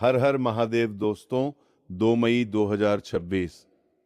हर हर महादेव दोस्तों। 2 मई 2026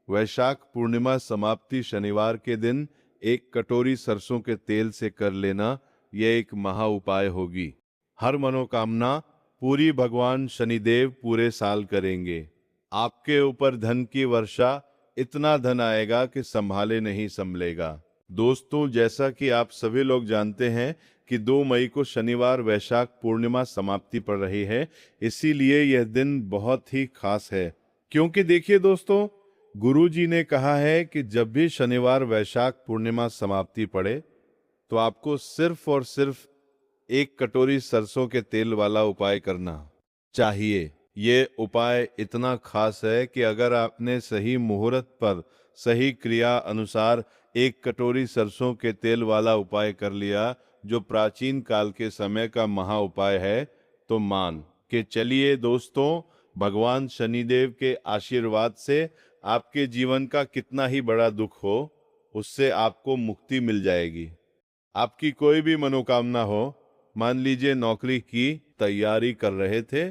वैशाख पूर्णिमा समाप्ति शनिवार के दिन एक कटोरी सरसों के तेल से कर लेना यह एक महा उपाय होगी। हर मनोकामना पूरी भगवान शनिदेव पूरे साल करेंगे। आपके ऊपर धन की वर्षा, इतना धन आएगा कि संभाले नहीं संभलेगा। दोस्तों, जैसा कि आप सभी लोग जानते हैं कि 2 मई को शनिवार वैशाख पूर्णिमा समाप्ति पड़ रही है, इसीलिए यह दिन बहुत ही खास है। क्योंकि देखिए दोस्तों, गुरु जी ने कहा है कि जब भी शनिवार वैशाख पूर्णिमा समाप्ति पड़े तो आपको सिर्फ और सिर्फ एक कटोरी सरसों के तेल वाला उपाय करना चाहिए। ये उपाय इतना खास है कि अगर आपने सही मुहूर्त पर सही क्रिया अनुसार एक कटोरी सरसों के तेल वाला उपाय कर लिया, जो प्राचीन काल के समय का महा उपाय है, तो मान के चलिए दोस्तों, भगवान शनिदेव के आशीर्वाद से आपके जीवन का कितना ही बड़ा दुख हो, उससे आपको मुक्ति मिल जाएगी। आपकी कोई भी मनोकामना हो, मान लीजिए नौकरी की तैयारी कर रहे थे,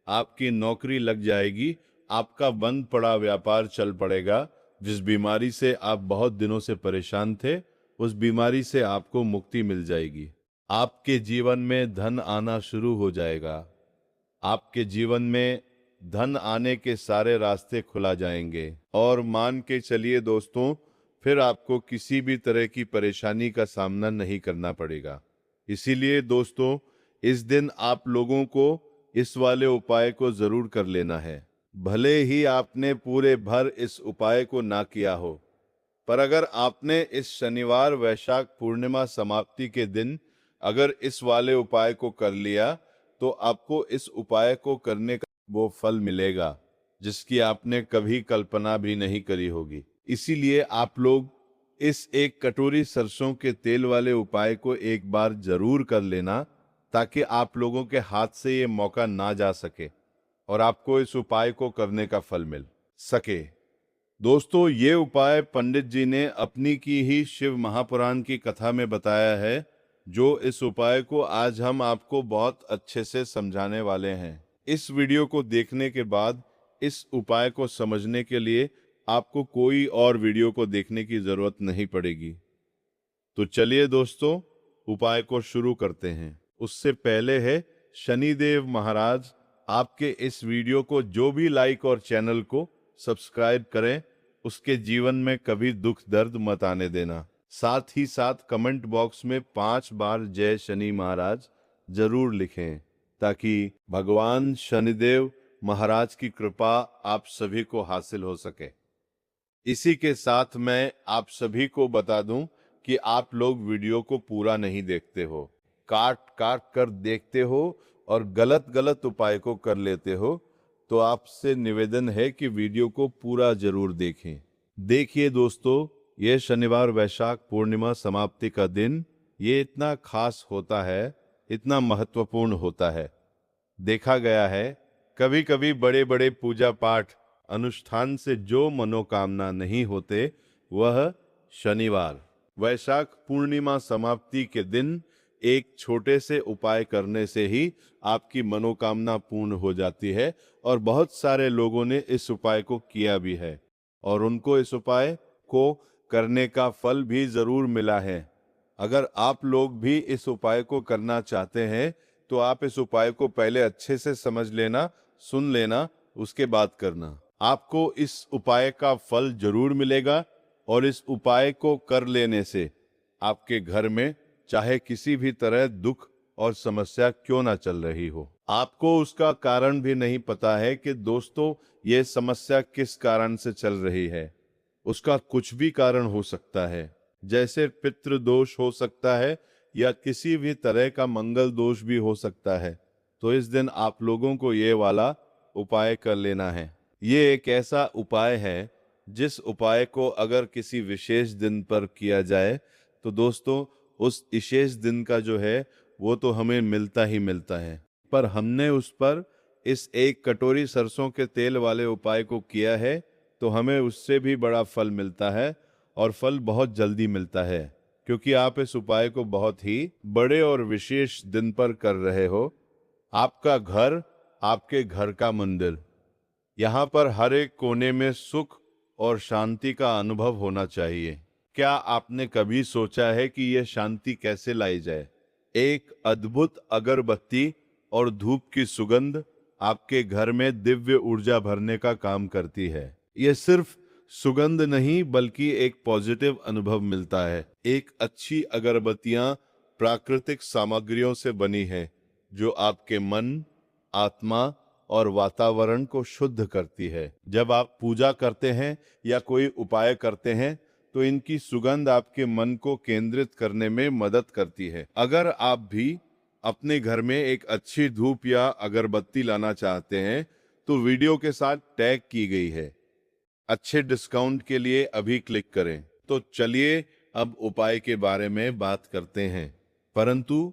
आपकी नौकरी लग जाएगी, आपका बंद पड़ा व्यापार चल पड़ेगा, जिस बीमारी से आप बहुत दिनों से परेशान थे, उस बीमारी से आपको मुक्ति मिल जाएगी। आपके जीवन में धन आना शुरू हो जाएगा। आपके जीवन में धन आने के सारे रास्ते खुला जाएंगे। और मान के चलिए दोस्तों, फिर आपको किसी भी तरह की परेशानी का सामना नहीं करना पड़ेगा। इसीलिए दोस्तों, इस दिन आप लोगों को इस वाले उपाय को जरूर कर लेना है। भले ही आपने पूरे भर इस उपाय को ना किया हो, पर अगर आपने इस शनिवार वैशाख पूर्णिमा समाप्ति के दिन अगर इस वाले उपाय को कर लिया, तो आपको इस उपाय को करने का वो फल मिलेगा जिसकी आपने कभी कल्पना भी नहीं करी होगी। इसीलिए आप लोग इस एक कटोरी सरसों के तेल वाले उपाय को एक बार जरूर कर लेना, ताकि आप लोगों के हाथ से ये मौका ना जा सके और आपको इस उपाय को करने का फल मिल सके। दोस्तों, ये उपाय पंडित जी ने अपनी की ही शिव महापुराण की कथा में बताया है, जो इस उपाय को आज हम आपको बहुत अच्छे से समझाने वाले हैं। इस वीडियो को देखने के बाद इस उपाय को समझने के लिए आपको कोई और वीडियो को देखने की जरूरत नहीं पड़ेगी। तो चलिए दोस्तों, उपाय को शुरू करते हैं। उससे पहले है, शनिदेव महाराज आपके इस वीडियो को जो भी लाइक और चैनल को सब्सक्राइब करें, उसके जीवन में कभी दुख दर्द मत आने देना। साथ ही साथ कमेंट बॉक्स में 5 बार जय शनि महाराज जरूर लिखें, ताकि भगवान शनिदेव महाराज की कृपा आप सभी को हासिल हो सके। इसी के साथ मैं आप सभी को बता दूं कि आप लोग वीडियो को पूरा नहीं देखते हो, काट काट कर देखते हो और गलत गलत उपाय को कर लेते हो। तो आपसे निवेदन है कि वीडियो को पूरा जरूर देखें। देखिए दोस्तों, ये शनिवार वैशाख पूर्णिमा समाप्ति का दिन ये इतना खास होता है, इतना महत्वपूर्ण होता है। देखा गया है, कभी कभी बड़े बड़े पूजा पाठ अनुष्ठान से जो मनोकामना नहीं होते, वह शनिवार वैशाख पूर्णिमा समाप्ति के दिन एक छोटे से उपाय करने से ही आपकी मनोकामना पूर्ण हो जाती है। और बहुत सारे लोगों ने इस उपाय को किया भी है और उनको इस उपाय को करने का फल भी जरूर मिला है। अगर आप लोग भी इस उपाय को करना चाहते हैं, तो आप इस उपाय को पहले अच्छे से समझ लेना, सुन लेना, उसके बाद करना। आपको इस उपाय का फल जरूर मिलेगा और इस उपाय को कर लेने से आपके घर में चाहे किसी भी तरह दुख और समस्या क्यों ना चल रही हो, आपको उसका कारण भी नहीं पता है कि दोस्तों ये समस्या किस कारण से चल रही है। उसका कुछ भी कारण हो सकता है, जैसे पितृ दोष हो सकता है या किसी भी तरह का मंगल दोष भी हो सकता है। तो इस दिन आप लोगों को ये वाला उपाय कर लेना है। ये एक ऐसा उपाय है जिस उपाय को अगर किसी विशेष दिन पर किया जाए, तो दोस्तों उस विशेष दिन का जो है वो तो हमें मिलता ही मिलता है। पर हमने उस पर इस एक कटोरी सरसों के तेल वाले उपाय को किया है, तो हमें उससे भी बड़ा फल मिलता है और फल बहुत जल्दी मिलता है, क्योंकि आप इस उपाय को बहुत ही बड़े और विशेष दिन पर कर रहे हो। आपका घर आपके घर का मंदिर। यहाँ पर हर एक कोने में सुख और शांति का अनुभव होना चाहिए। क्या आपने कभी सोचा है कि यह शांति कैसे लाई जाए? एक अद्भुत अगरबत्ती और धूप की सुगंध आपके घर में दिव्य ऊर्जा भरने का काम करती है। यह सिर्फ सुगंध नहीं बल्कि एक पॉजिटिव अनुभव मिलता है। एक अच्छी अगरबत्तियां प्राकृतिक सामग्रियों से बनी है जो आपके मन, आत्मा और वातावरण को शुद्ध करती है। जब आप पूजा करते हैं या कोई उपाय करते हैं तो इनकी सुगंध आपके मन को केंद्रित करने में मदद करती है। अगर आप भी अपने घर में एक अच्छी धूप या अगरबत्ती लाना चाहते हैं तो वीडियो के साथ टैग की गई है। अच्छे डिस्काउंट के लिए अभी क्लिक करें। तो चलिए अब उपाय के बारे में बात करते हैं, परंतु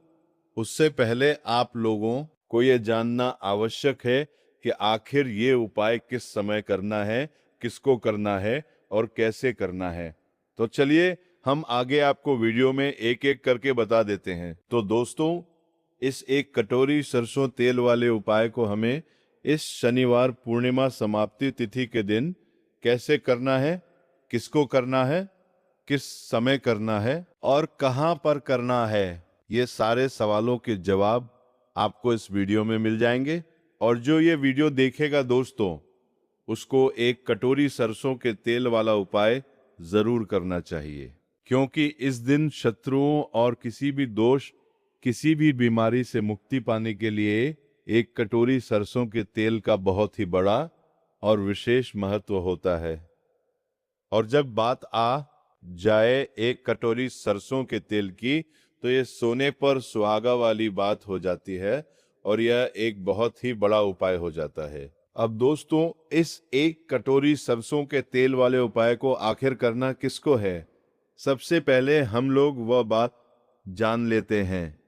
उससे पहले आप लोगों को यह जानना आवश्यक है कि आखिर ये उपाय किस समय करना है, किसको करना है और कैसे करना है। तो चलिए हम आगे आपको वीडियो में एक एक करके बता देते हैं। तो दोस्तों, इस एक कटोरी सरसों तेल वाले उपाय को हमें इस शनिवार पूर्णिमा समाप्ति तिथि के दिन कैसे करना है, किसको करना है, किस समय करना है और कहां पर करना है, ये सारे सवालों के जवाब आपको इस वीडियो में मिल जाएंगे। और जो ये वीडियो देखेगा दोस्तों, उसको एक कटोरी सरसों के तेल वाला उपाय जरूर करना चाहिए, क्योंकि इस दिन शत्रुओं और किसी भी दोष, किसी भी बीमारी से मुक्ति पाने के लिए एक कटोरी सरसों के तेल का बहुत ही बड़ा और विशेष महत्व होता है। और जब बात आ जाए एक कटोरी सरसों के तेल की, तो ये सोने पर सुहागा वाली बात हो जाती है और यह एक बहुत ही बड़ा उपाय हो जाता है। अब दोस्तों, इस एक कटोरी सरसों के तेल वाले उपाय को आखिर करना किसको है, सबसे पहले हम लोग वह बात जान लेते हैं।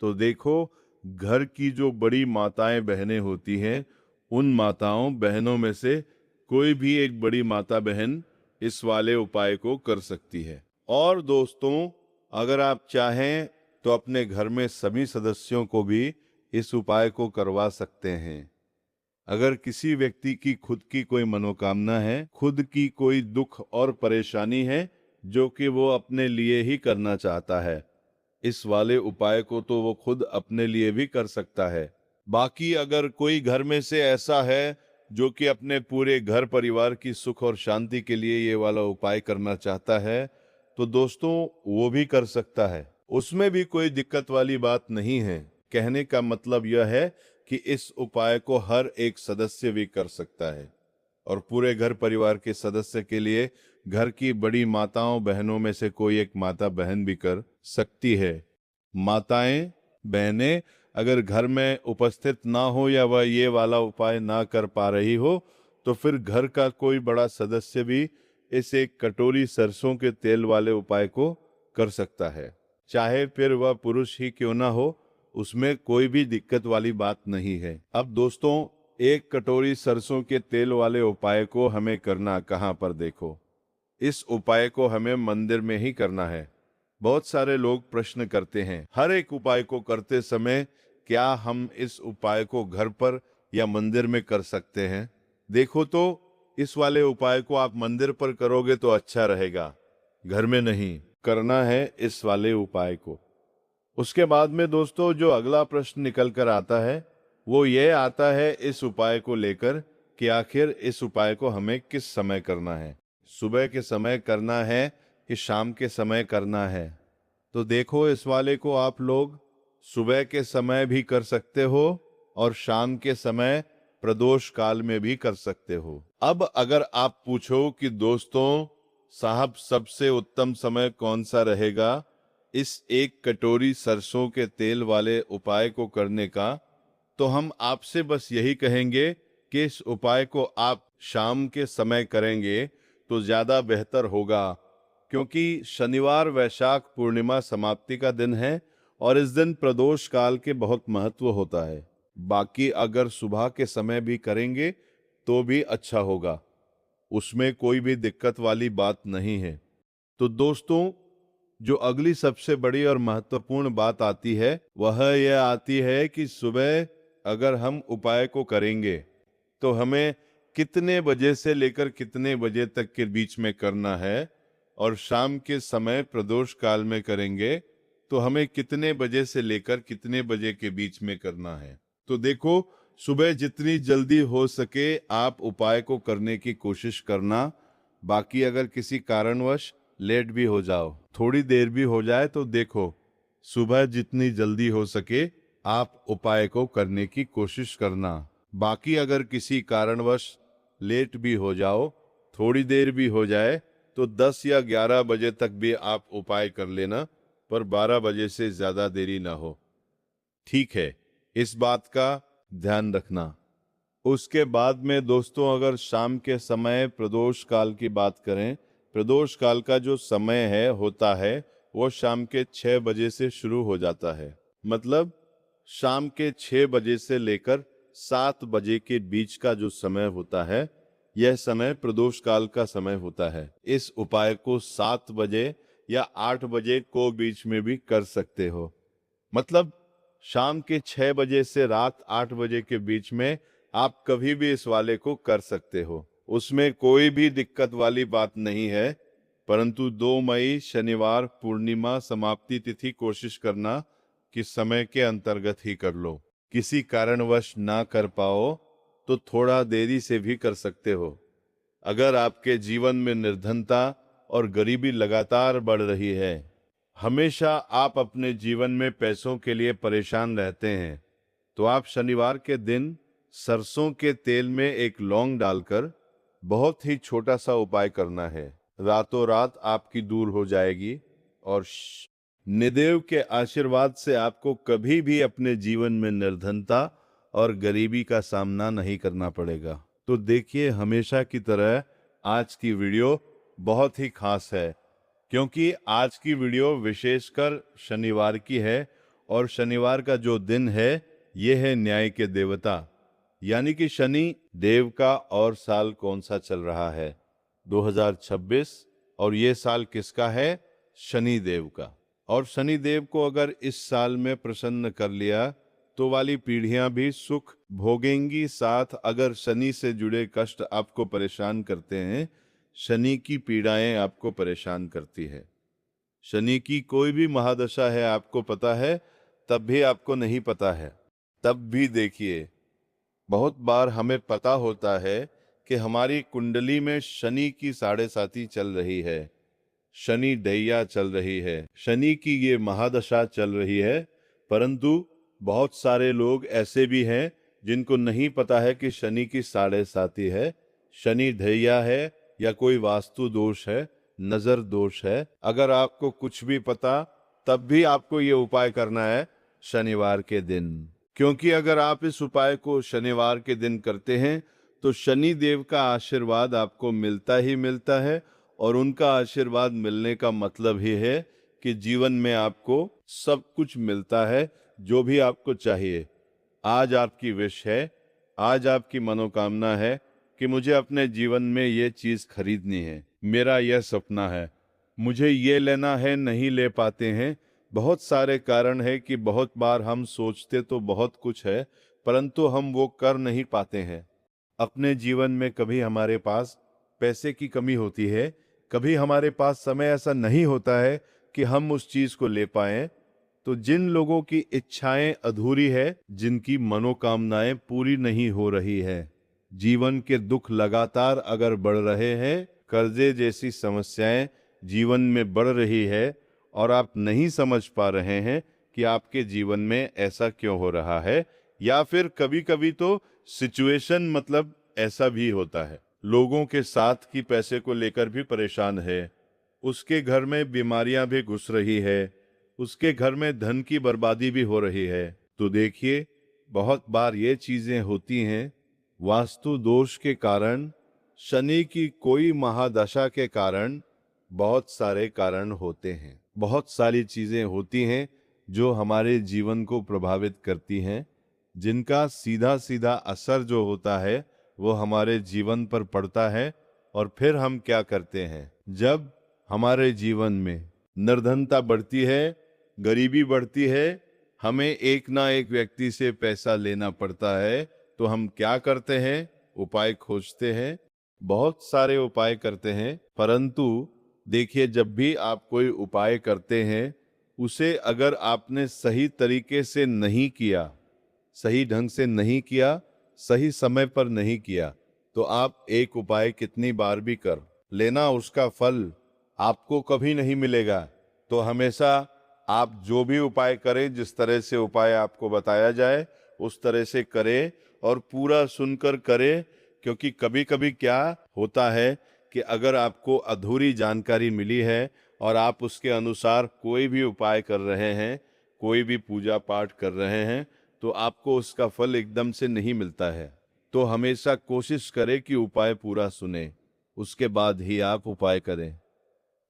तो देखो, घर की जो बड़ी माताएं बहनें होती हैं, उन माताओं बहनों में से कोई भी एक बड़ी माता बहन इस वाले उपाय को कर सकती है। और दोस्तों, अगर आप चाहें तो अपने घर में सभी सदस्यों को भी इस उपाय को करवा सकते हैं। अगर किसी व्यक्ति की खुद की कोई मनोकामना है, खुद की कोई दुख और परेशानी है जो कि वो अपने लिए ही करना चाहता है, इस वाले उपाय को तो वो खुद अपने लिए भी कर सकता है। बाकी अगर कोई घर में से ऐसा है जो कि अपने पूरे घर परिवार की सुख और शांति के लिए ये वाला उपाय करना चाहता है, तो दोस्तों वो भी कर सकता है, उसमें भी कोई दिक्कत वाली बात नहीं है। कहने का मतलब यह है कि इस उपाय को हर एक सदस्य भी कर सकता है और पूरे घर परिवार के सदस्य के लिए घर की बड़ी माताओं बहनों में से कोई एक माता बहन भी कर सकती है। माताएं बहनें अगर घर में उपस्थित ना हो या वह ये वाला उपाय ना कर पा रही हो, तो फिर घर का कोई बड़ा सदस्य भी इस एक कटोरी सरसों के तेल वाले उपाय को कर सकता है, चाहे फिर वह पुरुष ही क्यों ना हो, उसमें कोई भी दिक्कत वाली बात नहीं है। अब दोस्तों, एक कटोरी सरसों के तेल वाले उपाय को हमें करना कहाँ पर, देखो, इस उपाय को हमें मंदिर में ही करना है। बहुत सारे लोग प्रश्न करते हैं, हर एक उपाय को करते समय क्या हम इस उपाय को घर पर या मंदिर में कर सकते हैं? देखो, तो इस वाले उपाय को आप मंदिर पर करोगे तो अच्छा रहेगा, घर में नहीं करना है इस वाले उपाय को। उसके बाद में दोस्तों जो अगला प्रश्न निकल कर आता है वो ये आता है इस उपाय को लेकर कि आखिर इस उपाय को हमें किस समय करना है, सुबह के समय करना है कि शाम के समय करना है। तो देखो, इस वाले को आप लोग सुबह के समय भी कर सकते हो और शाम के समय प्रदोष काल में भी कर सकते हो। अब अगर आप पूछो कि दोस्तों साहब सबसे उत्तम समय कौन सा रहेगा इस एक कटोरी सरसों के तेल वाले उपाय को करने का, तो हम आपसे बस यही कहेंगे कि इस उपाय को आप शाम के समय करेंगे तो ज्यादा बेहतर होगा, क्योंकि शनिवार वैशाख पूर्णिमा समाप्ति का दिन है और इस दिन प्रदोष काल के बहुत महत्व होता है। बाकी अगर सुबह के समय भी करेंगे तो भी अच्छा होगा, उसमें कोई भी दिक्कत वाली बात नहीं है। तो दोस्तों, जो अगली सबसे बड़ी और महत्वपूर्ण बात आती है वह यह आती है कि सुबह अगर हम उपाय को करेंगे तो हमें कितने बजे से लेकर कितने बजे तक के बीच में करना है, और शाम के समय प्रदोष काल में करेंगे तो हमें कितने बजे से लेकर कितने बजे के बीच में करना है। तो देखो, सुबह जितनी जल्दी हो सके आप उपाय को करने की कोशिश करना। बाकी अगर किसी कारणवश लेट भी हो जाओ, थोड़ी देर भी हो जाए, तो देखो सुबह जितनी जल्दी हो सके आप उपाय को करने की कोशिश करना। बाकी अगर किसी कारणवश लेट भी हो जाओ, थोड़ी देर भी हो जाए, तो 10 या 11 बजे तक भी आप उपाय कर लेना, पर 12 बजे से ज्यादा देरी ना हो। ठीक है, इस बात का ध्यान रखना। उसके बाद में दोस्तों, अगर शाम के समय प्रदोष काल की बात करें, प्रदोष काल का जो समय है होता है वो शाम के 6 बजे से शुरू हो जाता है। मतलब शाम के 6 बजे से लेकर 7 बजे के बीच का जो समय होता है, यह समय प्रदोष काल का समय होता है। इस उपाय को 7 बजे या 8 बजे को बीच में भी कर सकते हो। मतलब शाम के 6 बजे से रात 8 बजे के बीच में आप कभी भी इस वाले को कर सकते हो, उसमें कोई भी दिक्कत वाली बात नहीं है। परंतु 2 मई शनिवार पूर्णिमा समाप्ति तिथि कोशिश करना कि समय के अंतर्गत ही कर लो। किसी कारणवश ना कर पाओ तो थोड़ा देरी से भी कर सकते हो। अगर आपके जीवन में निर्धनता और गरीबी लगातार बढ़ रही है, हमेशा आप अपने जीवन में पैसों के लिए परेशान रहते हैं, तो आप शनिवार के दिन सरसों के तेल में एक लौंग डालकर बहुत ही छोटा सा उपाय करना है। रातों रात आपकी दूर हो जाएगी और निदेव के आशीर्वाद से आपको कभी भी अपने जीवन में निर्धनता और गरीबी का सामना नहीं करना पड़ेगा। तो देखिए, हमेशा की तरह आज की वीडियो बहुत ही खास है, क्योंकि आज की वीडियो विशेषकर शनिवार की है, और शनिवार का जो दिन है ये है न्याय के देवता, यानी कि शनि देव का। और साल कौन सा चल रहा है? 2026। और ये साल किसका है? शनि देव का। और शनि देव को अगर इस साल में प्रसन्न कर लिया तो वाली पीढ़ियां भी सुख भोगेंगी। साथ अगर शनि से जुड़े कष्ट आपको परेशान करते हैं, शनि की पीड़ाएं आपको परेशान करती है, शनि की कोई भी महादशा है आपको पता है, तब भी आपको नहीं पता है, तब भी देखिए, बहुत बार हमें पता होता है कि हमारी कुंडली में शनि की 7.5 चल रही है, शनि ढैया चल रही है, शनि की ये महादशा चल रही है। परंतु बहुत सारे लोग ऐसे भी हैं जिनको नहीं पता है कि शनि की 7.5 है, शनि ढैया है, या कोई वास्तु दोष है, नजर दोष है। अगर आपको कुछ भी पता, तब भी आपको ये उपाय करना है शनिवार के दिन, क्योंकि अगर आप इस उपाय को शनिवार के दिन करते हैं तो शनि देव का आशीर्वाद आपको मिलता ही मिलता है। और उनका आशीर्वाद मिलने का मतलब ही है कि जीवन में आपको सब कुछ मिलता है जो भी आपको चाहिए। आज आपकी विश है, आज आपकी मनोकामना है कि मुझे अपने जीवन में ये चीज खरीदनी है, मेरा यह सपना है, मुझे ये लेना है, नहीं ले पाते हैं। बहुत सारे कारण है कि बहुत बार हम सोचते तो बहुत कुछ है, परंतु हम वो कर नहीं पाते हैं। अपने जीवन में कभी हमारे पास पैसे की कमी होती है, कभी हमारे पास समय ऐसा नहीं होता है कि हम उस चीज को ले पाएं। तो जिन लोगों की इच्छाएं अधूरी है, जिनकी मनोकामनाएं पूरी नहीं हो रही है, जीवन के दुख लगातार अगर बढ़ रहे हैं, कर्जे जैसी समस्याएं जीवन में बढ़ रही है, और आप नहीं समझ पा रहे हैं कि आपके जीवन में ऐसा क्यों हो रहा है, या फिर कभी कभी तो सिचुएशन मतलब ऐसा भी होता है, लोगों के साथ की पैसे को लेकर भी परेशान है, उसके घर में बीमारियां भी घुस रही है, उसके घर में धन की बर्बादी भी हो रही है। तो देखिए, बहुत बार ये चीजें होती हैं वास्तु दोष के कारण, शनि की कोई महादशा के कारण। बहुत सारे कारण होते हैं, बहुत सारी चीजें होती हैं जो हमारे जीवन को प्रभावित करती हैं, जिनका सीधा सीधा असर जो होता है वो हमारे जीवन पर पड़ता है। और फिर हम क्या करते हैं, जब हमारे जीवन में निर्धनता बढ़ती है, गरीबी बढ़ती है, हमें एक ना एक व्यक्ति से पैसा लेना पड़ता है, तो हम क्या करते हैं? उपाय खोजते हैं, बहुत सारे उपाय करते हैं। परंतु देखिए, जब भी आप कोई उपाय करते हैं, उसे अगर आपने सही तरीके से नहीं किया, सही ढंग से नहीं किया, सही समय पर नहीं किया, तो आप एक उपाय कितनी बार भी कर लेना, उसका फल आपको कभी नहीं मिलेगा। तो हमेशा आप जो भी उपाय करें, जिस तरह से उपाय आपको बताया जाए उस तरह से करें और पूरा सुनकर करें। क्योंकि कभी कभी क्या होता है कि अगर आपको अधूरी जानकारी मिली है और आप उसके अनुसार कोई भी उपाय कर रहे हैं, कोई भी पूजा पाठ कर रहे हैं, तो आपको उसका फल एकदम से नहीं मिलता है। तो हमेशा कोशिश करें कि उपाय पूरा सुने, उसके बाद ही आप उपाय करें।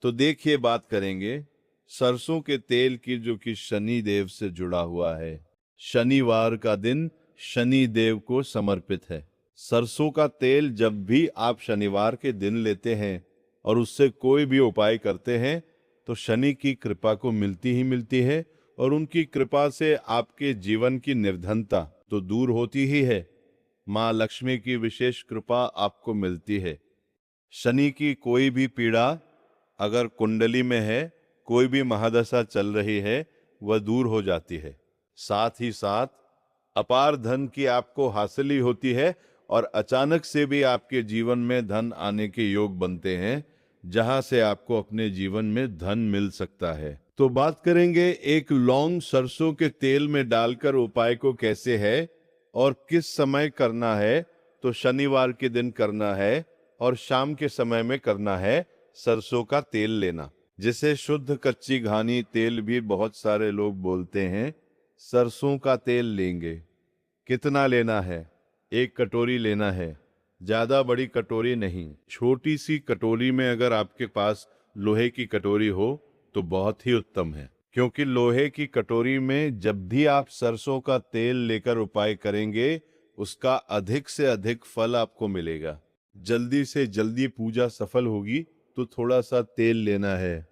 तो देखिए, बात करेंगे सरसों के तेल की, जो कि शनि देव से जुड़ा हुआ है। शनिवार का दिन शनि देव को समर्पित है। सरसों का तेल जब भी आप शनिवार के दिन लेते हैं और उससे कोई भी उपाय करते हैं, तो शनि की कृपा को मिलती ही मिलती है, और उनकी कृपा से आपके जीवन की निर्धनता तो दूर होती ही है। माँ लक्ष्मी की विशेष कृपा आपको मिलती है। शनि की कोई भी पीड़ा अगर कुंडली में है, कोई भी महादशा चल रही है, वह दूर हो जाती है। साथ ही साथ अपार धन की आपको हासिली होती है और अचानक से भी आपके जीवन में धन आने के योग बनते हैं, जहां से आपको अपने जीवन में धन मिल सकता है। तो बात करेंगे एक लौंग सरसों के तेल में डालकर उपाय को कैसे है और किस समय करना है। तो शनिवार के दिन करना है और शाम के समय में करना है। सरसों का तेल लेना, जिसे शुद्ध कच्ची घानी तेल भी बहुत सारे लोग बोलते हैं। सरसों का तेल लेंगे। कितना लेना है? 1 कटोरी लेना है, ज्यादा बड़ी कटोरी नहीं। छोटी सी कटोरी में अगर आपके पास लोहे की कटोरी हो तो बहुत ही उत्तम है, क्योंकि लोहे की कटोरी में जब भी आप सरसों का तेल लेकर उपाय करेंगे, उसका अधिक से अधिक फल आपको मिलेगा। जल्दी से जल्दी पूजा सफल होगी, तो थोड़ा सा तेल लेना है।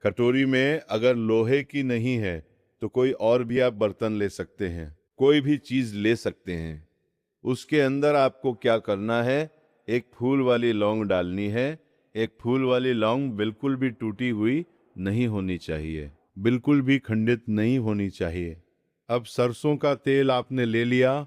कटोरी में अगर लोहे की नहीं है तो कोई और भी आप बर्तन ले सकते हैं, कोई भी चीज ले सकते हैं। उसके अंदर आपको क्या करना है? एक फूल वाली लौंग डालनी है। एक फूल वाली लौंग बिल्कुल भी टूटी हुई नहीं होनी चाहिए, बिल्कुल भी खंडित नहीं होनी चाहिए। अब सरसों का तेल आपने ले लिया,